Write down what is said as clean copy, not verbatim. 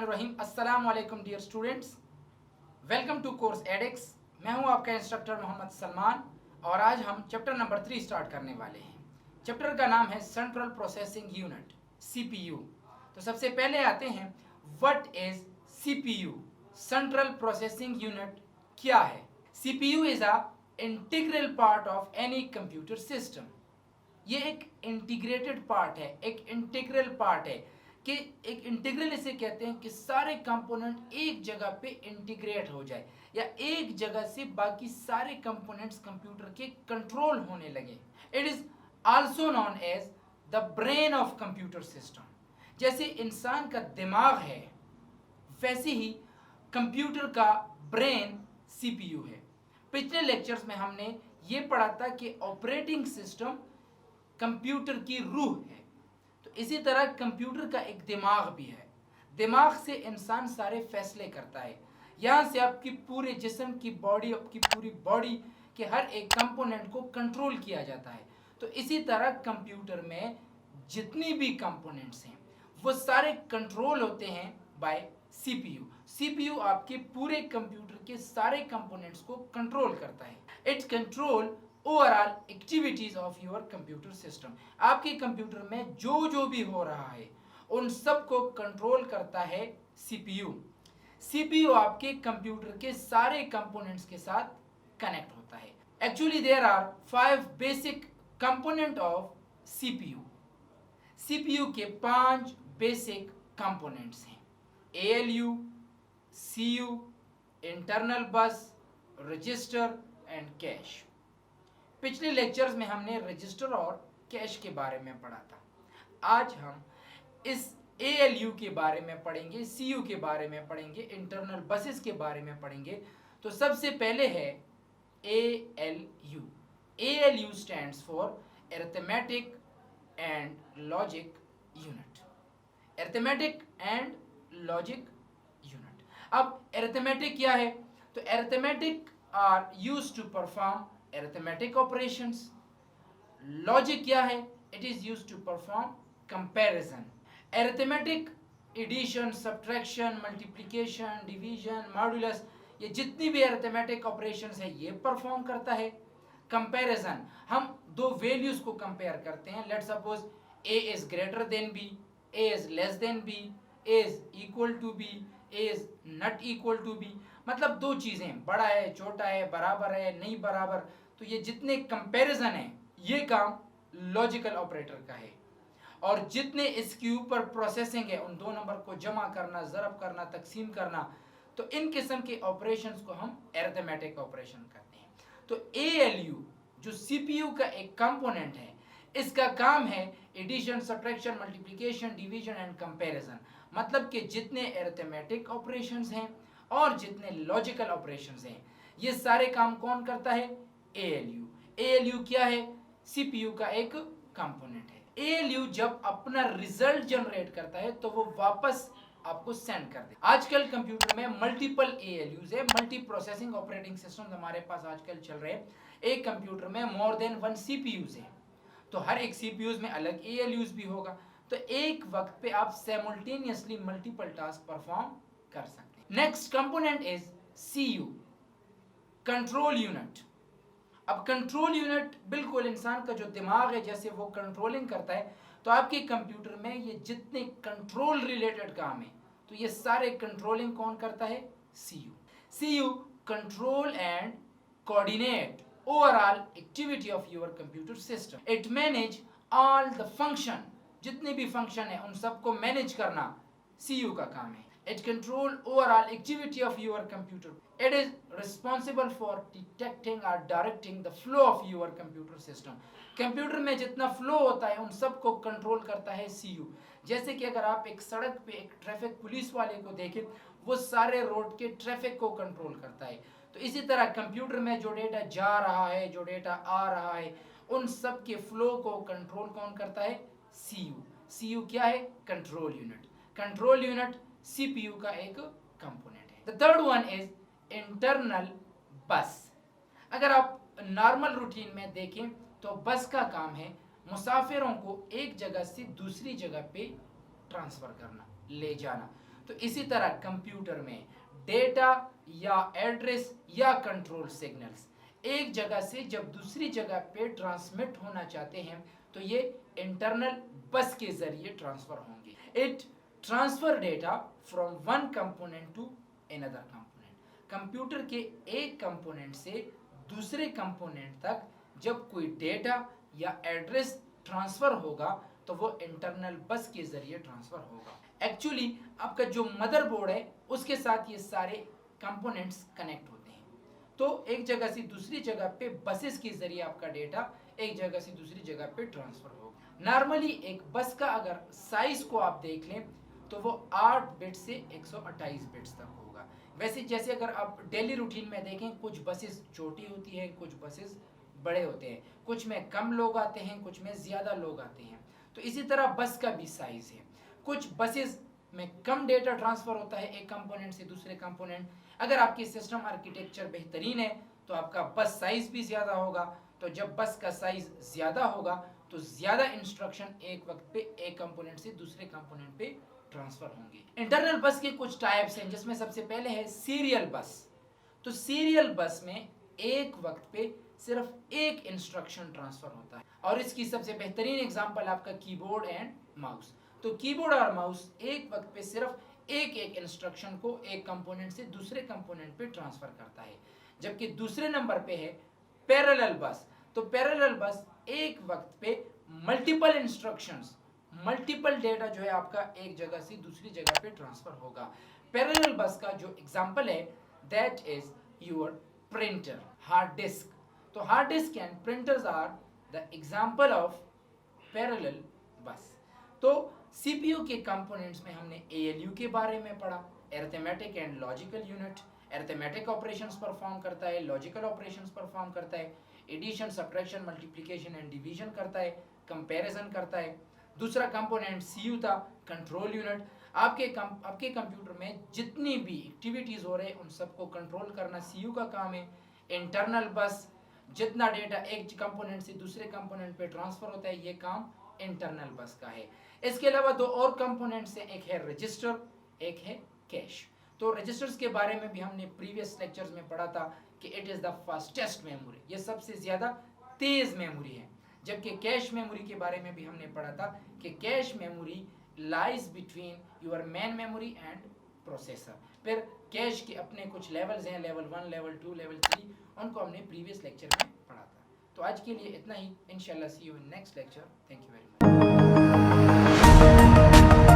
बिस्मिल्लाहिर्रहमानिर्रहीम। अस्सलाम वालेकुम dear students, welcome to course Edex. मैं हूं आपका इंस्ट्रक्टर मोहम्मद सलमान और आज हम चैप्टर नंबर 3 स्टार्ट करने वाले हैं। चैप्टर का नाम है सेंट्रल प्रोसेसिंग यूनिट, सीपीयू। तो सबसे पहले आते हैं, what is CPU? Central processing unit क्या है? CPU is a integral part of any computer system. ये एक इंटीग्रेटेड पार्ट है, एक इंटीग्रल पार्ट है कि एक इंटीग्रल इसे कहते हैं कि सारे कंपोनेंट एक जगह पे इंटीग्रेट हो जाए या एक जगह से बाकी सारे कंपोनेंट्स कंप्यूटर के कंट्रोल होने लगे। It is also known as the brain of computer system. जैसे इंसान का दिमाग है वैसे ही कंप्यूटर का ब्रेन सीपीयू है। पिछले लेक्चर्स में हमने ये पढ़ा था कि ऑपरेटिंग सिस्टम कंप्यूटर की रूह है, तो इसी तरह कंप्यूटर का एक दिमाग भी है। दिमाग से इंसान सारे फैसले करता है। यहाँ से आपकी पूरे जिस्म की बॉडी, आपकी पूरी बॉडी के हर एक कंपोनेंट को कंट्रोल किया जाता है। तो इसी तरह कंप्यूटर में जितनी भी कंपोनेंट्स हैं वो सारे कंट्रोल होते हैं बाय सीपीयू। सीपीयू आपके पूरे कंप्यूटर के सारे कंपोनेंट्स को कंट्रोल करता है। It's control overall activities of your computer system. आपके कंप्यूटर में जो भी हो रहा है उन सब को कंट्रोल करता है सीपीयू। सीपीयू आपके कंप्यूटर के सारे कंपोनेंट्स के साथ कनेक्ट होता है। Actually there are 5 basic component of CPU. CPU के 5 बेसिक कंपोनेंट्स हैं: ALU, CU, internal bus, register and cache. पिछले लेक्चर्स में हमने रजिस्टर और कैश के बारे में पढ़ा था। आज हम इस ALU के बारे में पढ़ेंगे, CU के बारे में पढ़ेंगे, इंटरनल बसेस के बारे में पढ़ेंगे। तो सबसे पहले है ALU। ALU stands for arithmetic and logic unit. Arithmetic and logic unit. अब अरिथमेटिक क्या है? तो arithmetic are used to perform arithmetic operations. Logic क्या है? It is used to perform comparison. Arithmetic, addition, subtraction, multiplication, division, modulus, ये जितनी भी arithmetic operations है ये perform करता है। Comparison, हम दो values को compare करते हैं। Let's suppose a is greater than b, a is less than b, a is equal to b, a is not equal to b। मतलब दो चीजें, बड़ा है, छोटा है, बराबर है, नहीं बराबर। तो ये जितने कंपैरिजन है ये काम लॉजिकल ऑपरेटर का है। और जितने इसके ऊपर प्रोसेसिंग है, उन दो नंबर को जमा करना, ज़रब करना, तकसीम करना, तो इन किस्म के ऑपरेशंस को हम अरिथमेटिक ऑपरेशन कहते हैं। तो ALU जो सीपीयू का एक कंपोनेंट है, इसका काम है addition, subtraction, multiplication, division and comparison. मतलब कि जितने अरिथमेटिक ऑपरेशंस हैं और जितने लॉजिकल ऑपरेशंस हैं ये सारे काम कौन करता है? ALU। ALU क्या है? सीपीयू का एक कंपोनेंट है। ALU जब अपना रिजल्ट जनरेट करता है तो वो वापस आपको सेंड कर दे। आजकल कंप्यूटर में मल्टीपल ALUs है, मल्टी प्रोसेसिंग ऑपरेटिंग सिस्टम हमारे पास आजकल चल रहे हैं। एक कंप्यूटर में मोर देन 1 CPUs है, तो हर एक CPUs में अलग ALUs भी होगा। तो एक वक्त पे आप साइमल्टेनियसली मल्टीपल टास्क परफॉर्म कर सकते हैं। Next component is CU, control unit. अब कंट्रोल यूनिट बिल्कुल इंसान का जो दिमाग है जैसे वो कंट्रोलिंग करता है, तो आपके कंप्यूटर में ये जितने कंट्रोल रिलेटेड काम है तो ये सारे कंट्रोलिंग कौन करता है? CU। CU control and coordinate overall activity of your computer system. It manage all the function, जितने भी फंक्शन है उन सबको मैनेज करना CU का काम है। It control overall activity of your computer. It is responsible for detecting or directing the flow of your computer system. Computer में जितना फ्लो होता है उन सब को कंट्रोल करता है CU। जैसे कि अगर आप एक सड़क पे एक ट्रैफिक पुलिस वाले को देखें, वो सारे रोड के ट्रैफिक को कंट्रोल करता है। तो इसी तरह कंप्यूटर में जो डेटा जा रहा है, जो डेटा आ रहा है, उन सब के फ्लो को कंट्रोल कौन करता है? CU। CU क्या है? Control unit. Control unit CPU का एक कंपोनेंट है। The third one is internal बस। अगर आप नॉर्मल रूटीन में देखें तो बस का काम है मुसाफिरों को एक जगह से दूसरी जगह पे ट्रांसफर करना, ले जाना। तो इसी तरह कंप्यूटर में डेटा या एड्रेस या कंट्रोल सिग्नल्स एक जगह से जब दूसरी जगह पे ट्रांसमिट होना चाहते हैं तो ये इंटरनल बस के जरिए ट्रांसफर होंगे। It transfer data from one component to another component. Computer के एक कंपोनेंट से दूसरे कंपोनेंट तक जब कोई डेटा या एड्रेस ट्रांसफर होगा तो वो इंटरनल बस के जरिए ट्रांसफर होगा। एक्चुअली आपका जो मदरबोर्ड है उसके साथ ये सारे कंपोनेंट्स कनेक्ट होते हैं, तो एक जगह से दूसरी जगह पे बसेस के जरिए आपका डेटा एक जगह से दूसरी जगह पे ट्रांसफर होगा। नॉर्मली एक बस का अगर साइज को आप देख लें तो वो 8 बिट से 128 बिट्स तक होगा। वैसे जैसे अगर आप डेली रूटीन में देखें कुछ बसेस छोटी होती है, कुछ बसेस बड़े होते हैं, कुछ में कम लोग आते हैं, कुछ में ज़्यादा लोग आते हैं, तो इसी तरह बस का भी साइज है। कुछ बसेस में कम डेटा ट्रांसफर होता है एक कंपोनेंट से दूसरे कंपोनेंट। अगर आपकी सिस्टम आर्किटेक्चर बेहतरीन है तो आपका बस साइज भी ज़्यादा होगा, तो जब बस का साइज ज़्यादा होगा तो ज़्यादा इंस्ट्रक्शन एक वक्त पे एक कंपोनेंट से दूसरे कंपोनेंट पे ट्रांसफर होंगे। इंटरनल बस के कुछ टाइप्स हैं, जिसमें सबसे पहले है सीरियल बस। तो सीरियल बस में एक वक्त पे सिर्फ एक इंस्ट्रक्शन ट्रांसफर होता है और इसकी सबसे बेहतरीन एग्जांपल आपका कीबोर्ड एंड माउस। तो कीबोर्ड और माउस एक वक्त पे सिर्फ एक एक इंस्ट्रक्शन को एक कंपोनेंट से दूसरे कंपोनेंट पे ट्रांसफर करता है। जबकि दूसरे नंबर पे है पैरेलल बस। तो पैरेलल बस एक वक्त पे मल्टीपल इंस्ट्रक्शंस, मल्टीपल डेटा जो है आपका एक जगह से दूसरी जगह पे ट्रांसफर होगा। पैरेलल बस का जो एग्जांपल है that is your printer, hard disk. तो hard disk and printers are the example of parallel bus. तो सीपीयू के कंपोनेंट्स में हमने एएलयू के बारे में पढ़ा, arithmetic and logical unit. Arithmetic operations perform करता है, लॉजिकल ऑपरेशंस परफॉर्म करता है, addition, subtraction, multiplication and division करता है, कंपैरिजन करता है। दूसरा कंपोनेंट सीयू था, कंट्रोल यूनिट। आपके कंप्यूटर में जितनी भी एक्टिविटीज हो रहे हैं उन सबको कंट्रोल करना सीयू का काम है। इंटरनल बस, जितना डेटा एक कंपोनेंट से दूसरे कंपोनेंट पे ट्रांसफर होता है ये काम इंटरनल बस का है। इसके अलावा दो और कंपोनेंट्स हैं, एक है रजिस्टर, एक है कैश। तो रजिस्टर्स के बारे में भी हमने प्रीवियस लेक्चर्स में पढ़ा था कि it is the fastest memory, ये सबसे ज़्यादा तेज़ मेमोरी है। जबकि कैश मेमोरी के बारे में भी हमने पढ़ा था कि cache memory lies between your main memory and processor. फिर कैश के अपने कुछ लेवल्स हैं, लेवल 1, लेवल 2, लेवल 3, उनको हमने प्रीवियस लेक्चर में पढ़ा था। तो आज के लिए इतना ही, इंशाल्लाह see you in next lecture. Thank you very much.